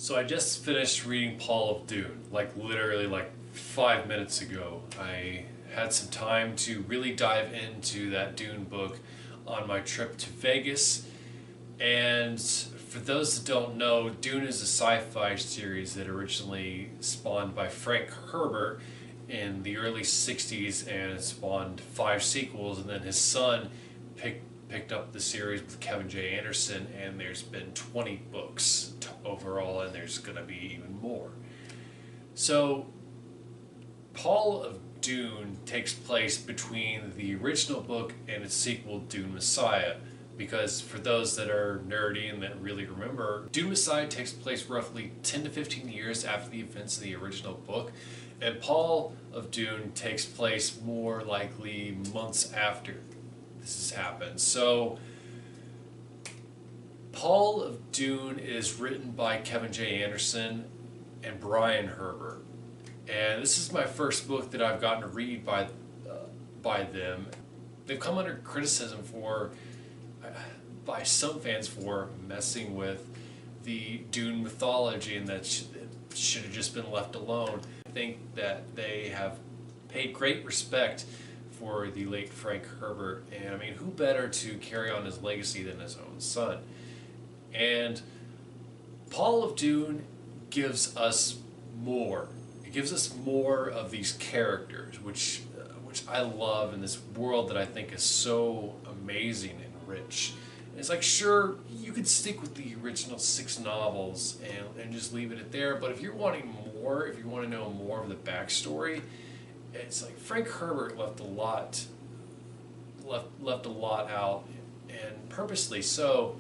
So I just finished reading Paul of Dune, like literally like 5 minutes ago. I had some time to really dive into that Dune book on my trip to Vegas. And for those that don't know, Dune is a sci-fi series that originally spawned by Frank Herbert in the early 60s, and it spawned 5 sequels, and then his son picked up the series with Kevin J. Anderson, and there's been 20 books overall, and there's going to be even more. So Paul of Dune takes place between the original book and its sequel, Dune Messiah, because for those that are nerdy and that really remember, Dune Messiah takes place roughly 10 to 15 years after the events of the original book, and Paul of Dune takes place more likely months after this has happened. So Paul of Dune is written by Kevin J. Anderson and Bryan Herbert, and this is my first book that I've gotten to read by them. They've come under criticism by some fans for messing with the Dune mythology, and that it should have just been left alone. I think that they have paid great respect for the late Frank Herbert, and I mean, who better to carry on his legacy than his own son? And Paul of Dune gives us more. It gives us more of these characters, which I love in this world that I think is so amazing and rich. And it's like, sure, you could stick with the original 6 novels and just leave it at there, but if you're wanting more, if you want to know more of the backstory, it's like Frank Herbert left a lot out, and purposely so.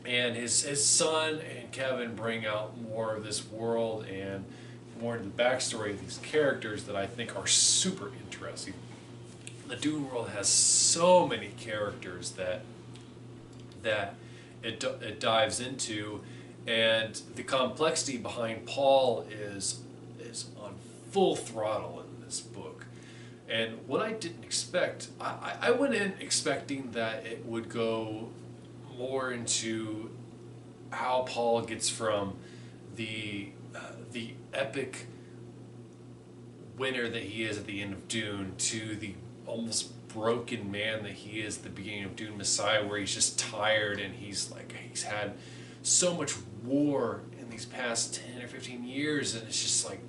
And his son and Kevin bring out more of this world and more into the backstory of these characters that I think are super interesting. The Dune world has so many characters that it dives into, and the complexity behind Paul is on full throttle in this book. And what I didn't expect, I went in expecting that it would go more into how Paul gets from the epic winner that he is at the end of Dune to the almost broken man that he is at the beginning of Dune Messiah, where he's just tired and he's had so much war in these past 10 or 15 years, and it's just like,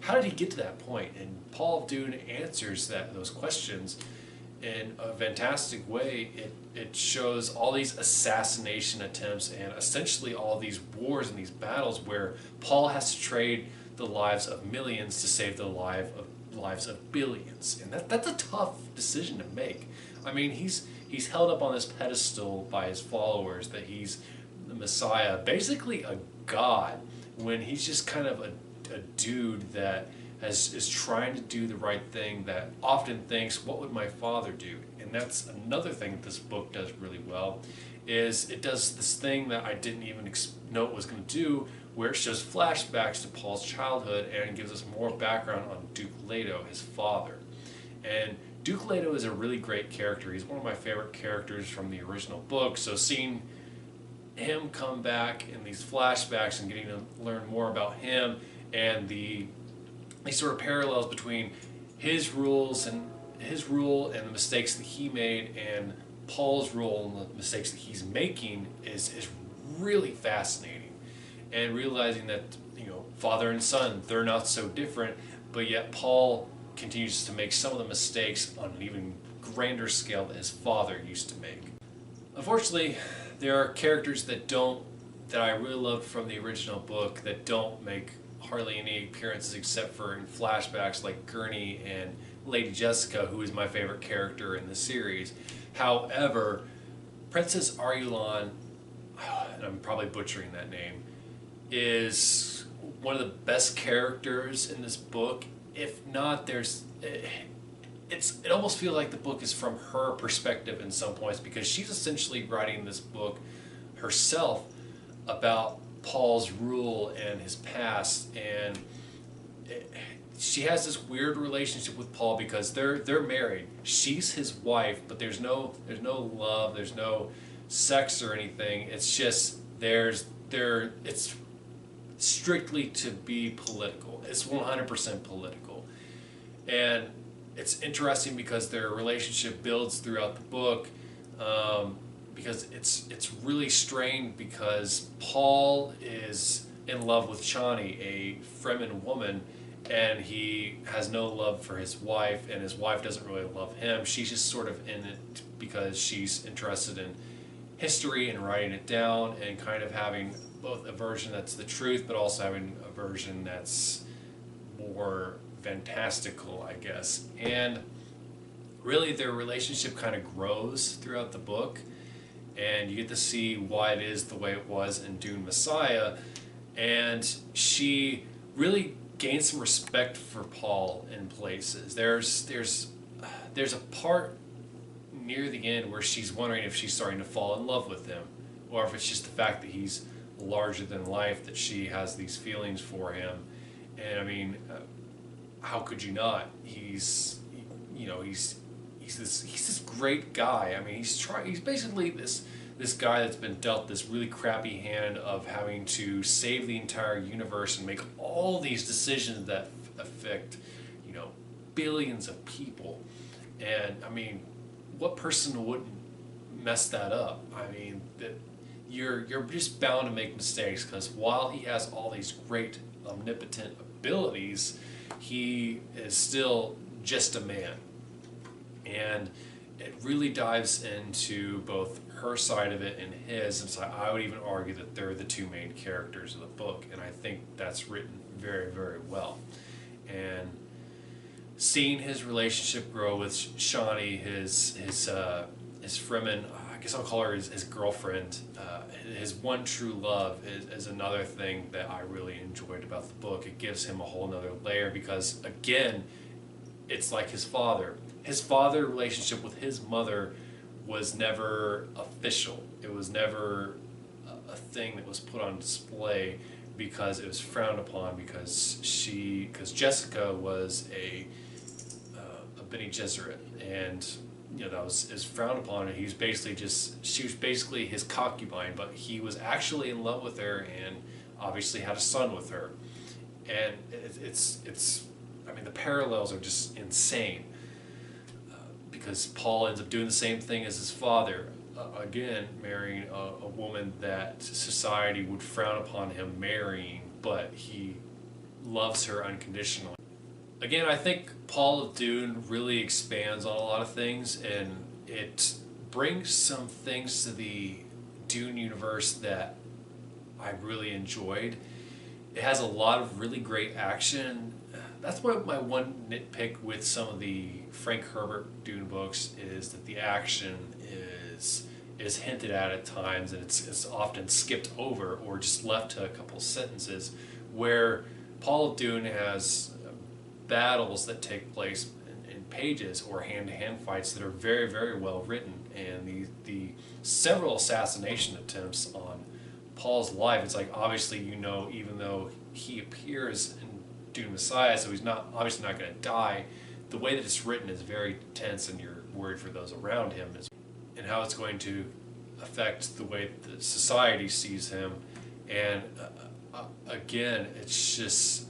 how did he get to that point? And Paul of Dune answers those questions in a fantastic way. It shows all these assassination attempts and essentially all these wars and these battles where Paul has to trade the lives of millions to save the lives of billions, and that's a tough decision to make. I mean, he's held up on this pedestal by his followers that he's the Messiah, basically a god, when he's just kind of a dude that is trying to do the right thing, that often thinks, what would my father do? And that's another thing that this book does really well, is it does this thing that I didn't even know it was going to do, where it shows flashbacks to Paul's childhood and gives us more background on Duke Leto, his father. And Duke Leto is a really great character. He's one of my favorite characters from the original book, so seeing him come back in these flashbacks and getting to learn more about him and these sort of parallels between his rule and the mistakes that he made and Paul's rule and the mistakes that he's making is really fascinating. And realizing that, father and son, they're not so different, but yet Paul continues to make some of the mistakes on an even grander scale that his father used to make. Unfortunately, there are characters that I really loved from the original book that don't make hardly any appearances except for in flashbacks, like Gurney and Lady Jessica, who is my favorite character in the series. However, Princess Arulan, and I'm probably butchering that name, is one of the best characters in this book. If not, it almost feels like the book is from her perspective in some points, because she's essentially writing this book herself about Paul's rule and his past, and she has this weird relationship with Paul because they're married. She's his wife, but there's no love, there's no sex or anything. It's just it's strictly to be political. It's 100% political. And it's interesting because their relationship builds throughout the book, because it's really strained because Paul is in love with Chani, a Fremen woman, and he has no love for his wife, and his wife doesn't really love him. She's just sort of in it because she's interested in history and writing it down and kind of having both a version that's the truth, but also having a version that's more fantastical, I guess. And really their relationship kind of grows throughout the book, and you get to see why it is the way it was in Dune Messiah, and she really gains some respect for Paul in places. There's a part near the end where she's wondering if she's starting to fall in love with him, or if it's just the fact that he's larger than life that she has these feelings for him. And I mean, how could you not? He's this great guy. I mean, he's basically this guy that's been dealt this really crappy hand of having to save the entire universe and make all these decisions that affect, billions of people. And I mean, what person wouldn't mess that up? I mean, that you're just bound to make mistakes, because while he has all these great omnipotent abilities, he is still just a man. And it really dives into both her side of it and his, and so I would even argue that they're the two main characters of the book, and I think that's written very, very well. And seeing his relationship grow with Shani, his Fremen, I guess I'll call her his girlfriend, his one true love is another thing that I really enjoyed about the book. It gives him a whole nother layer because, again, it's like his father. His father relationship with his mother was never official. It was never a thing that was put on display because it was frowned upon, because Jessica was a Bene Gesserit, and that was frowned upon, and she was basically his concubine, but he was actually in love with her and obviously had a son with her. And I mean, the parallels are just insane, because Paul ends up doing the same thing as his father, again marrying a woman that society would frown upon him marrying, but he loves her unconditionally. Again, I think Paul of Dune really expands on a lot of things, and it brings some things to the Dune universe that I really enjoyed. It has a lot of really great action. That's what my one nitpick with some of the Frank Herbert Dune books is, that the action is hinted at times, and it's often skipped over or just left to a couple sentences, where Paul of Dune has battles that take place in pages, or hand-to-hand fights that are very, very well written, and the several assassination attempts on Paul's life, it's like, obviously, even though he appears in Dune Messiah, so he's obviously not going to die, the way that it's written is very tense, and you're worried for those around him, and how it's going to affect the way that society sees him. And again, it's just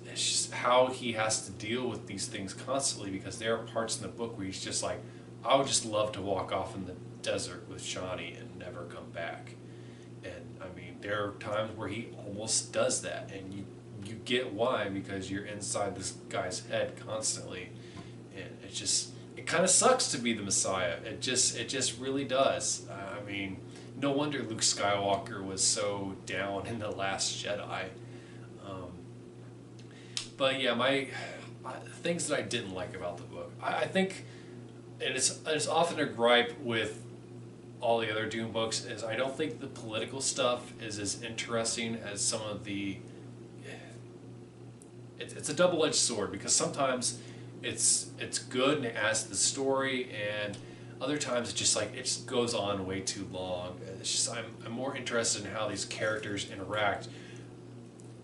how he has to deal with these things constantly, because there are parts in the book where he's just like, I would just love to walk off in the desert with Shani and never come back. And I mean, there are times where he almost does that, and you get why, because you're inside this guy's head constantly, and it kind of sucks to be the Messiah. It just really does. I mean, no wonder Luke Skywalker was so down in The Last Jedi. But yeah, my things that I didn't like about the book, I think, and it's often a gripe with all the other Dune books, is I don't think the political stuff is as interesting as some of the. It's a double-edged sword, because sometimes it's good and it adds to the story, and other times it's just like it just goes on way too long. It's just I'm more interested in how these characters interact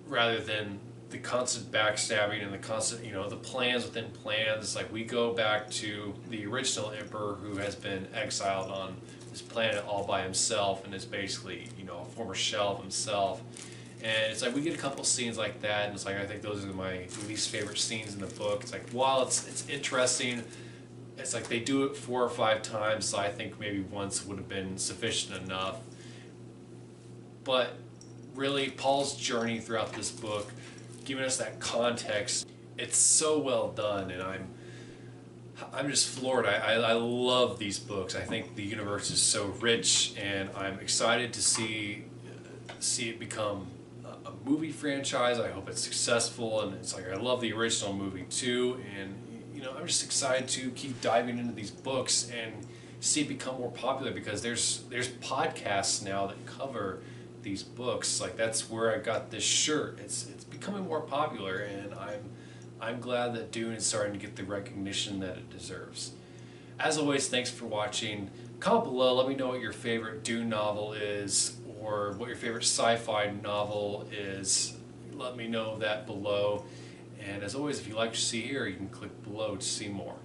rather than the constant backstabbing and the constant, the plans within plans. It's like we go back to the original emperor, who has been exiled on this planet all by himself and is basically, a former shell of himself. And it's like we get a couple scenes like that, and it's like I think those are my least favorite scenes in the book. It's like while it's interesting, it's like they do it 4 or 5 times, so I think maybe once would have been sufficient enough. But really, Paul's journey throughout this book, giving us that context, it's so well done, and I'm just floored. I love these books. I think the universe is so rich, and I'm excited to see it become a movie franchise. I hope it's successful, and it's like I love the original movie too, and I'm just excited to keep diving into these books and see it become more popular, because there's podcasts now that cover these books. Like that's where I got this shirt. It's becoming more popular, and I'm glad that Dune is starting to get the recognition that it deserves. As always, thanks for watching. Comment below, let me know what your favorite Dune novel is, or what your favorite sci-fi novel is. Let me know that below. And as always, if you like what you see here, you can click below to see more.